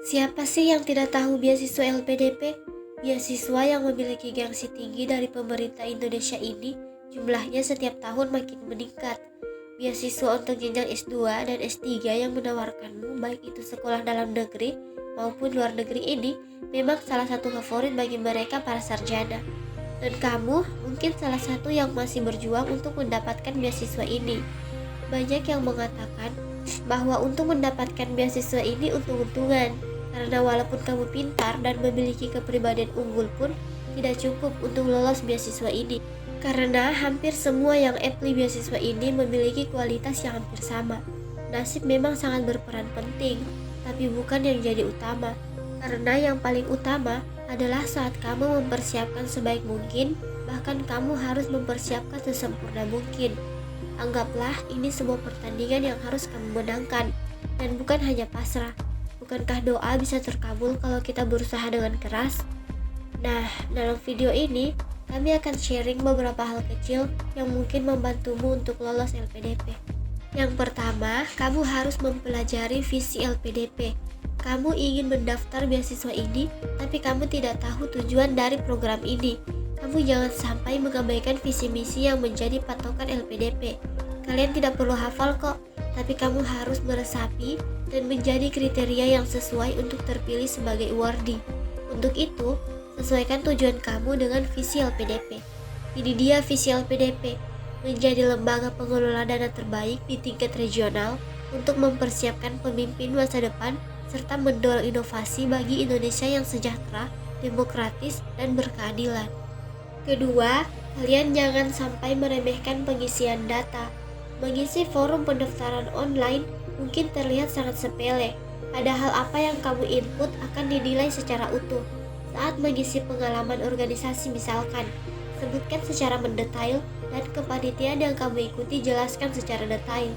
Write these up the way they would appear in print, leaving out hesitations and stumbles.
Siapa sih yang tidak tahu beasiswa LPDP? Beasiswa yang memiliki gengsi tinggi dari pemerintah Indonesia ini jumlahnya setiap tahun makin meningkat. Beasiswa untuk jenjang S2 dan S3 yang menawarkanmu baik itu sekolah dalam negeri maupun luar negeri ini memang salah satu favorit bagi mereka para sarjana. Dan kamu mungkin salah satu yang masih berjuang untuk mendapatkan beasiswa ini. Banyak yang mengatakan bahwa untuk mendapatkan beasiswa ini untung-untungan, karena walaupun kamu pintar dan memiliki kepribadian unggul pun tidak cukup untuk lolos beasiswa ini. Karena hampir semua yang apply beasiswa ini memiliki kualitas yang hampir sama. Nasib memang sangat berperan penting, tapi bukan yang jadi utama. Karena yang paling utama adalah saat kamu mempersiapkan sebaik mungkin, bahkan kamu harus mempersiapkan sesempurna mungkin. Anggaplah ini sebuah pertandingan yang harus kamu menangkan, dan bukan hanya pasrah. Bukankah doa bisa terkabul kalau kita berusaha dengan keras? Nah, dalam video ini, kami akan sharing beberapa hal kecil yang mungkin membantumu untuk lolos LPDP. Yang pertama, kamu harus mempelajari visi LPDP. Kamu ingin mendaftar beasiswa ini, tapi kamu tidak tahu tujuan dari program ini. Kamu jangan sampai mengabaikan visi misi yang menjadi patokan LPDP. Kalian tidak perlu hafal kok, tapi kamu harus meresapi dan menjadi kriteria yang sesuai untuk terpilih sebagai awardee. Untuk itu, sesuaikan tujuan kamu dengan visi LPDP. Ini dia visi LPDP, menjadi lembaga pengelola dana terbaik di tingkat regional untuk mempersiapkan pemimpin masa depan serta mendorong inovasi bagi Indonesia yang sejahtera, demokratis, dan berkeadilan. Kedua, kalian jangan sampai meremehkan pengisian data. Mengisi forum pendaftaran online mungkin terlihat sangat sepele, padahal apa yang kamu input akan dinilai secara utuh. Saat mengisi pengalaman organisasi misalkan, sebutkan secara mendetail dan kepanitiaan yang kamu ikuti jelaskan secara detail.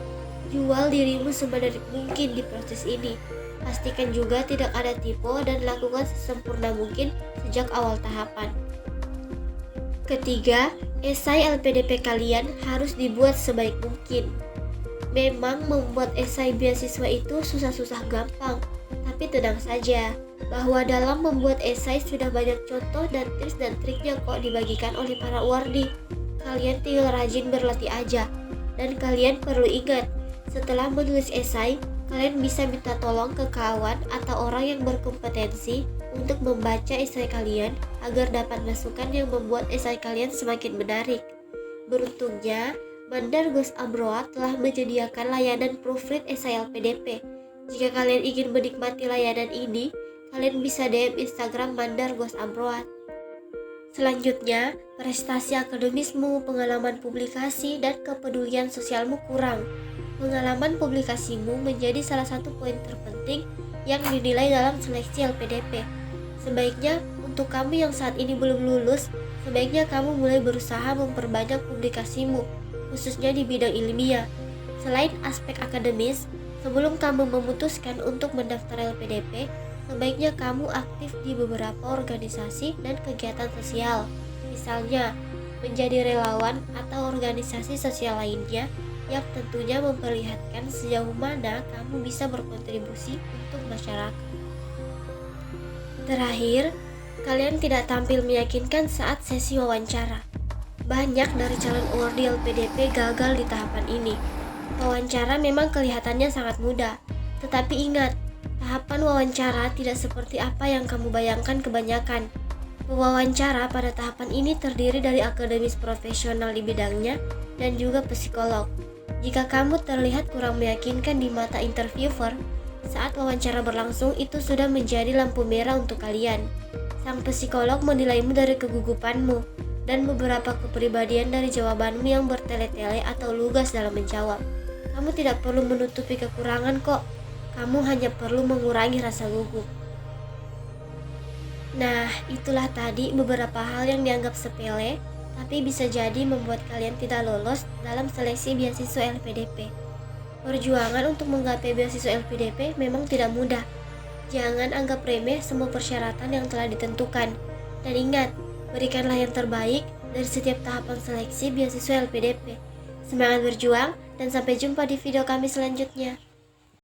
Jual dirimu semenarik mungkin di proses ini. Pastikan juga tidak ada tipe dan lakukan sesempurna mungkin sejak awal tahapan. Ketiga, esai LPDP kalian harus dibuat sebaik mungkin. Memang membuat esai beasiswa itu susah-susah gampang, tapi tenang saja bahwa dalam membuat esai sudah banyak contoh dan tips dan triknya kok dibagikan oleh para awardee. Kalian tinggal rajin berlatih aja. Dan kalian perlu ingat, setelah menulis esai, kalian bisa minta tolong ke kawan atau orang yang berkompetensi untuk membaca esai kalian agar dapat masukan yang membuat esai kalian semakin menarik. Beruntungnya, Mandar Ghost Abroad telah menyediakan layanan proofread esai LPDP. Jika kalian ingin menikmati layanan ini, kalian bisa DM Instagram Mandar Ghost Abroad. Selanjutnya, prestasi akademismu, pengalaman publikasi, dan kepedulian sosialmu kurang. Pengalaman publikasimu menjadi salah satu poin terpenting yang dinilai dalam seleksi LPDP. Sebaiknya, untuk kamu yang saat ini belum lulus, sebaiknya kamu mulai berusaha memperbanyak publikasimu, khususnya di bidang ilmiah. Selain aspek akademis, sebelum kamu memutuskan untuk mendaftar LPDP, sebaiknya kamu aktif di beberapa organisasi dan kegiatan sosial. Misalnya, menjadi relawan atau organisasi sosial lainnya yang tentunya memperlihatkan sejauh mana kamu bisa berkontribusi untuk masyarakat. Terakhir, kalian tidak tampil meyakinkan saat sesi wawancara. Banyak dari calon awardee LPDP gagal di tahapan ini. Wawancara memang kelihatannya sangat mudah, tetapi ingat, tahapan wawancara tidak seperti apa yang kamu bayangkan kebanyakan. Pewawancara pada tahapan ini terdiri dari akademis profesional di bidangnya dan juga psikolog. Jika kamu terlihat kurang meyakinkan di mata interviewer, saat wawancara berlangsung itu sudah menjadi lampu merah untuk kalian. Sang psikolog menilaimu dari kegugupanmu dan beberapa kepribadian dari jawabanmu yang bertele-tele atau lugas dalam menjawab. Kamu tidak perlu menutupi kekurangan kok, kamu hanya perlu mengurangi rasa gugup. Nah, itulah tadi beberapa hal yang dianggap sepele, tapi bisa jadi membuat kalian tidak lolos dalam seleksi beasiswa LPDP. Perjuangan untuk menggapai beasiswa LPDP memang tidak mudah. Jangan anggap remeh semua persyaratan yang telah ditentukan. Dan ingat, berikanlah yang terbaik dari setiap tahapan seleksi beasiswa LPDP. Semangat berjuang dan sampai jumpa di video kami selanjutnya.